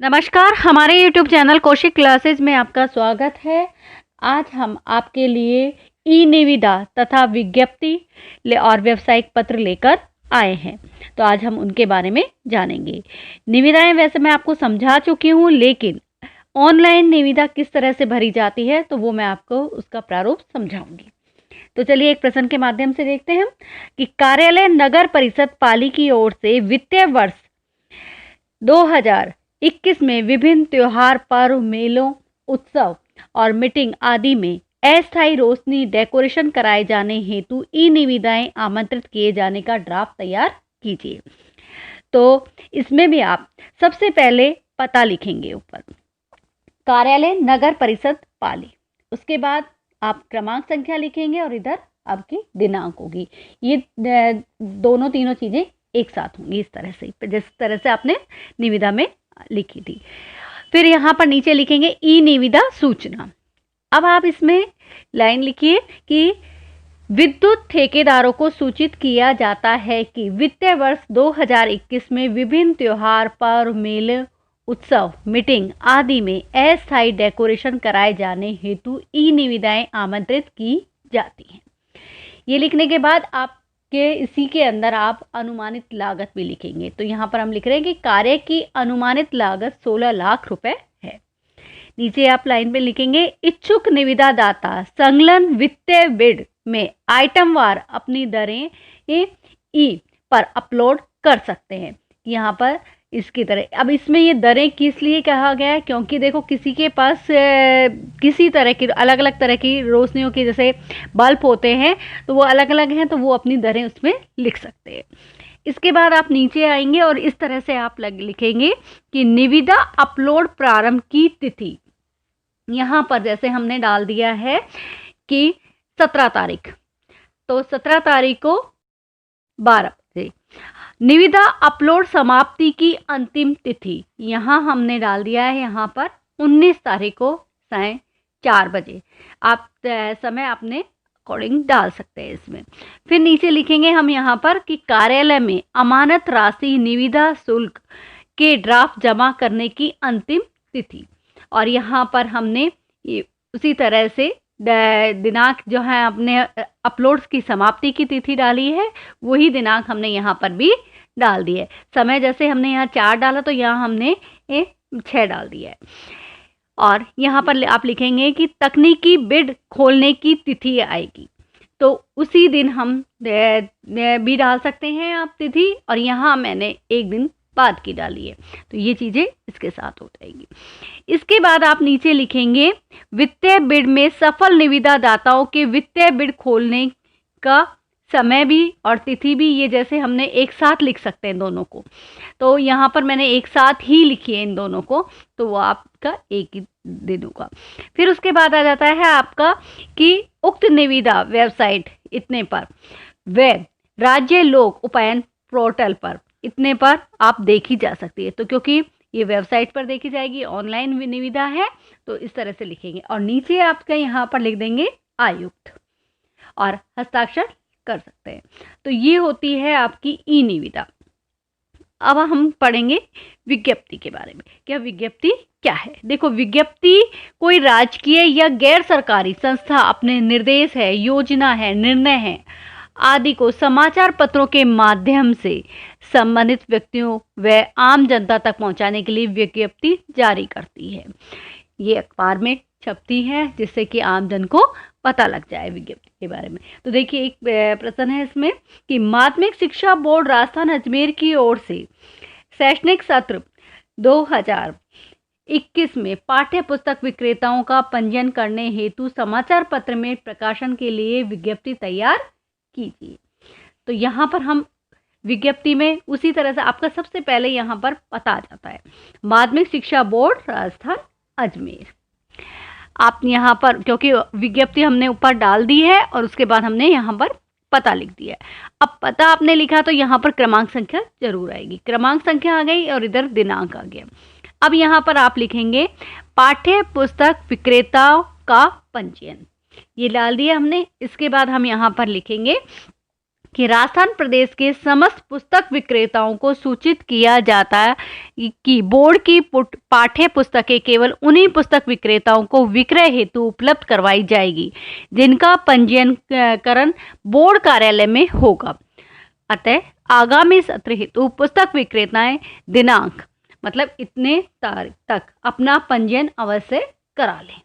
नमस्कार, हमारे YouTube channel Kaushik classes में आपका स्वागत है। आज हम आपके लिए ई-निविदा तथा विज्ञप्ति और व्यावसायिक पत्र लेकर आए हैं। तो आज हम उनके बारे में जानेंगे। निविदाएं वैसे मैं आपको समझा चुकी हूँ, लेकिन ऑनलाइन निविदा किस तरह से भरी जाती है तो वो मैं आपको उसका प्रारूप समझाऊंगी। तो चलिए एक प्रश्न के माध्यम से देखते हैं कि कार्यालय नगर परिषद पाली की ओर से वित्तीय वर्ष 2021 में विभिन्न त्योहार, पर्व, मेलों, उत्सव और मीटिंग आदि में अस्थायी रोशनी डेकोरेशन कराए जाने हेतु ई निविदाएं आमंत्रित किए जाने का ड्राफ्ट तैयार कीजिए। तो इसमें भी आप सबसे पहले पता लिखेंगे ऊपर, कार्यालय नगर परिषद पाली। उसके बाद आप क्रमांक संख्या लिखेंगे और इधर आपकी दिनांक होगी। ये दोनों तीनों चीज़ें एक साथ होंगी इस तरह से, जिस तरह से आपने निविदा में लिखी थी। फिर यहाँ पर नीचे लिखेंगे ई निविदा सूचना। अब आप इसमें लाइन लिखिए कि विद्युत ठेकेदारों को सूचित किया जाता है कि वित्तीय वर्ष 2021 में विभिन्न त्योहार, पर्व, मेले, उत्सव, मीटिंग आदि में अस्थायी डेकोरेशन कराए जाने हेतु ई निविदाएं आमंत्रित की जाती हैं। ये लिखने के बाद आपके इसी के अंदर आप अनुमानित लागत भी लिखेंगे। तो यहाँ पर हम लिख रहे हैं कि कार्य की अनुमानित लागत 16 लाख रुपए है। नीचे आप लाइन पे लिखेंगे, इच्छुक निविदा दाता संलग्न वित्तीय बिड में आइटम वार अपनी दरें ई पर अपलोड कर सकते हैं। यहाँ पर इसकी तरह, अब इसमें ये दरें किस लिए कहा गया है, क्योंकि देखो किसी के पास किसी तरह की अलग अलग तरह की रोशनियों की जैसे बल्ब होते हैं तो वो अलग अलग हैं, तो वो अपनी दरें उसमें लिख सकते हैं। इसके बाद आप नीचे आएंगे और इस तरह से आप लिखेंगे कि निविदा अपलोड प्रारंभ की तिथि। यहाँ पर जैसे हमने डाल दिया है कि 17 तारीख, तो 17 तारीख को 12 बजे। निविदा अपलोड समाप्ति की अंतिम तिथि यहाँ हमने डाल दिया है, यहाँ पर 19 तारीख को 4:30 बजे। आप समय अपने अकॉर्डिंग डाल सकते हैं इसमें। फिर नीचे लिखेंगे हम यहाँ पर कि कार्यालय में अमानत राशि निविदा शुल्क के ड्राफ्ट जमा करने की अंतिम तिथि, और यहाँ पर हमने उसी तरह से दिनांक जो है अपने अपलोड्स की समाप्ति की तिथि डाली है, वही दिनांक हमने यहाँ पर भी डाल दिया है। समय जैसे हमने यहाँ 4 डाला तो यहाँ हमने 6 डाल दिया है। और यहाँ पर आप लिखेंगे कि तकनीकी बिड खोलने की तिथि आएगी, तो उसी दिन हम भी डाल सकते हैं आप तिथि, और यहाँ मैंने एक दिन बाद की डाली है, तो ये चीज़ें इसके साथ हो जाएगी। इसके बाद आप नीचे लिखेंगे वित्तीय बिड में सफल निविदा दाताओं के वित्तीय बिड खोलने का समय भी और तिथि भी, ये जैसे हमने एक साथ लिख सकते हैं दोनों को, तो यहाँ पर मैंने एक साथ ही लिखी है इन दोनों को, तो वो आपका एक ही दिन होगा। फिर उसके बाद आ जाता है आपका कि उक्त निविदा वेबसाइट इतने पर व राज्य लोक उपायन पोर्टल पर इतने पर आप देखी जा सकती है। तो क्योंकि ये वेबसाइट पर देखी जाएगी, ऑनलाइन निविदा है, तो इस तरह से लिखेंगे और नीचे आपका यहाँ पर लिख देंगे आयुक्त और हस्ताक्षर कर सकते हैं। तो ये होती है आपकी ई निविदा। अब हम पढ़ेंगे विज्ञप्ति के बारे में। क्या विज्ञप्ति क्या है? देखो, विज्ञप्ति कोई राजकीय या गैर सरकारी संस्था अपने निर्देश है, योजना है, निर्णय है आदि को समाचार पत्रों के माध्यम से संबंधित व्यक्तियों व आम जनता तक पहुंचाने के लिए विज्ञप्ति जारी करती है। ये अखबार में छपती है जिससे कि आम जन को पता लग जाए विज्ञप्ति के बारे में। तो देखिए एक प्रश्न है इसमें कि माध्यमिक शिक्षा बोर्ड राजस्थान अजमेर की ओर से शैक्षणिक सत्र 2021 में पाठ्य पुस्तक विक्रेताओं का पंजीयन करने हेतु समाचार पत्र में प्रकाशन के लिए विज्ञप्ति तैयार कीजिए। तो यहाँ पर हम विज्ञप्ति में उसी तरह से आपका सबसे पहले यहाँ पर पता आ जाता है, माध्यमिक शिक्षा बोर्ड राजस्थान अजमेर। आप यहाँ पर क्योंकि विज्ञप्ति हमने ऊपर डाल दी है और उसके बाद हमने यहाँ पर पता लिख दिया है। अब पता आपने लिखा तो यहाँ पर क्रमांक संख्या जरूर आएगी। क्रमांक संख्या आ गई और इधर दिनांक आ गया। अब यहाँ पर आप लिखेंगे पाठ्य पुस्तक विक्रेताओं का पंजीयन, ये डाल दिया हमने। इसके बाद हम यहाँ पर लिखेंगे कि राजस्थान प्रदेश के समस्त पुस्तक विक्रेताओं को सूचित किया जाता है कि बोर्ड की पाठ्य पुस्तकें केवल उन्हीं पुस्तक विक्रेताओं को विक्रय हेतु उपलब्ध करवाई जाएगी जिनका पंजीकरण बोर्ड कार्यालय में होगा। अतः आगामी सत्र हेतु पुस्तक विक्रेताएं दिनांक मतलब इतने तारीख तक अपना पंजीयन अवश्य करा लें।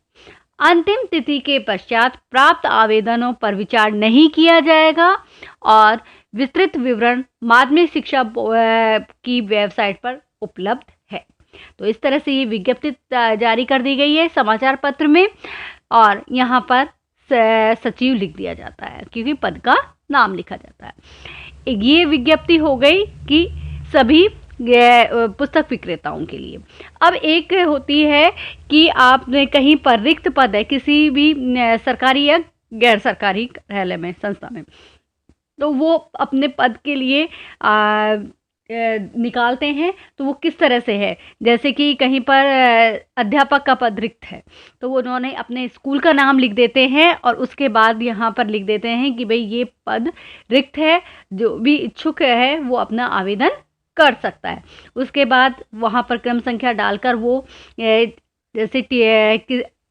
अंतिम तिथि के पश्चात प्राप्त आवेदनों पर विचार नहीं किया जाएगा और विस्तृत विवरण माध्यमिक शिक्षा की वेबसाइट पर उपलब्ध है। तो इस तरह से ये विज्ञप्ति जारी कर दी गई है समाचार पत्र में और यहाँ पर सचिव लिख दिया जाता है क्योंकि पद का नाम लिखा जाता है। ये विज्ञप्ति हो गई कि सभी पुस्तक विक्रेताओं के लिए। अब एक होती है कि आपने कहीं पर रिक्त पद है किसी भी सरकारी या गैर सरकारी कार्यालय में संस्था में, तो वो अपने पद के लिए निकालते हैं। तो वो किस तरह से है, जैसे कि कहीं पर अध्यापक का पद रिक्त है तो वो उन्होंने अपने स्कूल का नाम लिख देते हैं और उसके बाद यहाँ पर लिख देते हैं कि भाई ये पद रिक्त है, जो भी इच्छुक है वो अपना आवेदन कर सकता है। उसके बाद वहाँ पर क्रम संख्या डालकर वो जैसे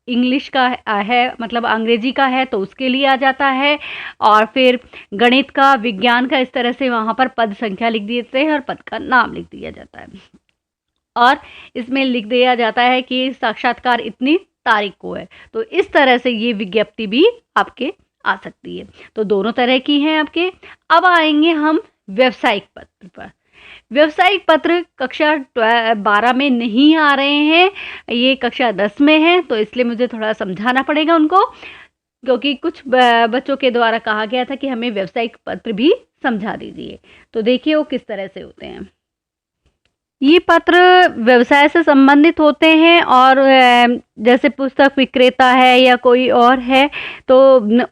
इंग्लिश का है मतलब अंग्रेजी का है तो उसके लिए आ जाता है और फिर गणित का विज्ञान का इस तरह से वहाँ पर पद संख्या लिख देते हैं और पद का नाम लिख दिया जाता है और इसमें लिख दिया जाता है कि साक्षात्कार इतनी तारीख को है। तो इस तरह से ये विज्ञप्ति भी आपके आ सकती है। तो दोनों तरह की हैं आपके। अब आएंगे हम व्यावसायिक पत्र पर। व्यावसायिक पत्र कक्षा 12 में नहीं आ रहे हैं, ये कक्षा 10 में है, तो इसलिए मुझे थोड़ा समझाना पड़ेगा उनको, क्योंकि कुछ बच्चों के द्वारा कहा गया था कि हमें व्यावसायिक पत्र भी समझा दीजिए। तो देखिए वो किस तरह से होते हैं। ये पत्र व्यवसाय से संबंधित होते हैं और जैसे पुस्तक विक्रेता है या कोई और है तो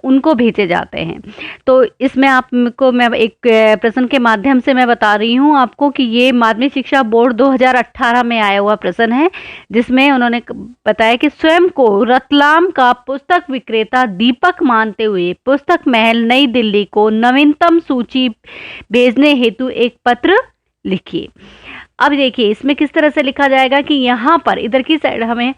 उनको भेजे जाते हैं। तो इसमें आपको मैं एक प्रश्न के माध्यम से मैं बता रही हूँ आपको कि ये माध्यमिक शिक्षा बोर्ड 2018 में आया हुआ प्रश्न है, जिसमें उन्होंने बताया कि स्वयं को रतलाम का पुस्तक विक्रेता दीपक मानते हुए पुस्तक महल नई दिल्ली को नवीनतम सूची भेजने हेतु एक पत्र लिखिए। अब देखिए इसमें किस तरह से लिखा जाएगा कि यहाँ पर इधर की साइड हमें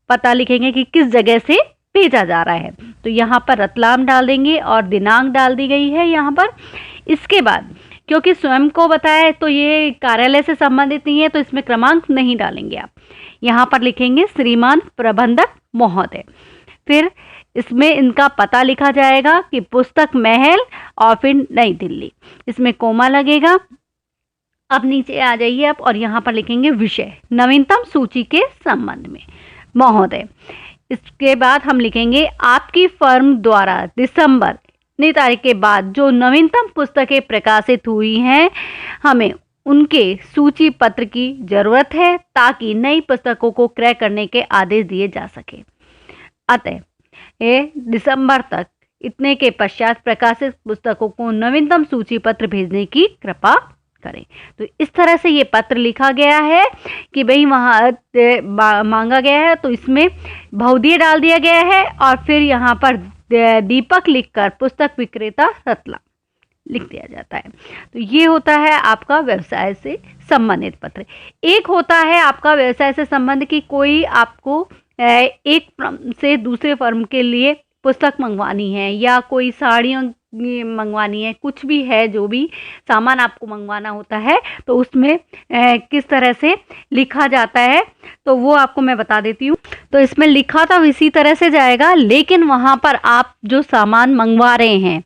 पता लिखेंगे कि किस जगह से भेजा जा रहा है। तो यहाँ पर रतलाम डाल देंगे और दिनांक डाल दी गई है यहाँ पर। इसके बाद क्योंकि स्वयं को बताया तो ये कार्यालय से संबंधित नहीं है तो इसमें क्रमांक नहीं डालेंगे आप। यहाँ पर लिखेंगे श्रीमान प्रबंधक महोदय। फिर इसमें इनका पता लिखा जाएगा कि पुस्तक महल और फिर नई दिल्ली, इसमें कोमा लगेगा। अब नीचे आ जाइए आप और यहाँ पर लिखेंगे विषय नवीनतम सूची के संबंध में महोदय। इसके बाद हम लिखेंगे आपकी फर्म द्वारा दिसंबर इतनी तारीख के बाद जो नवीनतम पुस्तकें प्रकाशित हुई हैं हमें उनके सूची पत्र की जरूरत है ताकि नई पुस्तकों को क्रय करने के आदेश दिए जा सके। अतः दिसंबर तक इतने के पश्चात प्रकाशित पुस्तकों को नवीनतम सूची पत्र भेजने की कृपा करें। तो इस तरह से ये पत्र लिखा गया है कि भाई वहाँ मांगा गया है तो इसमें भौदिया डाल दिया गया है और फिर यहाँ पर दीपक लिखकर पुस्तक विक्रेता रतलाम लिख दिया जाता है। तो ये होता है आपका व्यवसाय से संबंधित पत्र। एक होता है आपका व्यवसाय से संबंध की कोई आपको एक फर्म से दूसरे फर्म के लिए पुस्तक मंगवानी है या कोई साड़ियाँ मंगवानी है, कुछ भी है जो भी सामान आपको मंगवाना होता है तो उसमें किस तरह से लिखा जाता है तो वो आपको मैं बता देती हूँ। तो इसमें लिखा तो इसी तरह से जाएगा, लेकिन वहाँ पर आप जो सामान मंगवा रहे हैं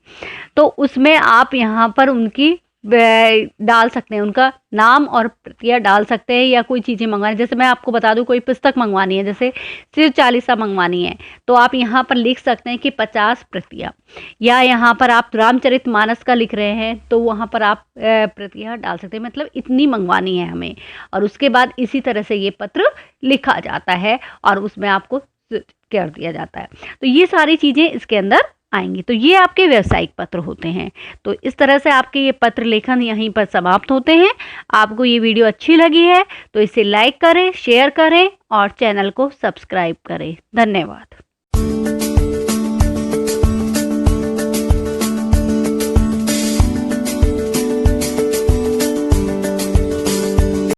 तो उसमें आप यहाँ पर उनकी डाल सकते हैं, उनका नाम और प्रतियां डाल सकते हैं या कोई चीज़ें मंगवानी। जैसे मैं आपको बता दूं कोई पुस्तक मंगवानी है, जैसे सिर्फ 40 मंगवानी है तो आप यहाँ पर लिख सकते हैं कि 50 प्रतियां, या यहाँ पर आप रामचरितमानस का लिख रहे हैं तो वहाँ पर आप प्रतियां डाल सकते हैं, मतलब इतनी मंगवानी है हमें। और उसके बाद इसी तरह से ये पत्र लिखा जाता है और उसमें आपको कर दिया जाता है। तो ये सारी चीज़ें इसके अंदर आएंगी। तो ये आपके व्यावसायिक पत्र होते हैं। तो इस तरह से आपके ये पत्र लेखन यहीं पर समाप्त होते हैं। आपको ये वीडियो अच्छी लगी है तो इसे लाइक करें, शेयर करें और चैनल को सब्सक्राइब करें। धन्यवाद।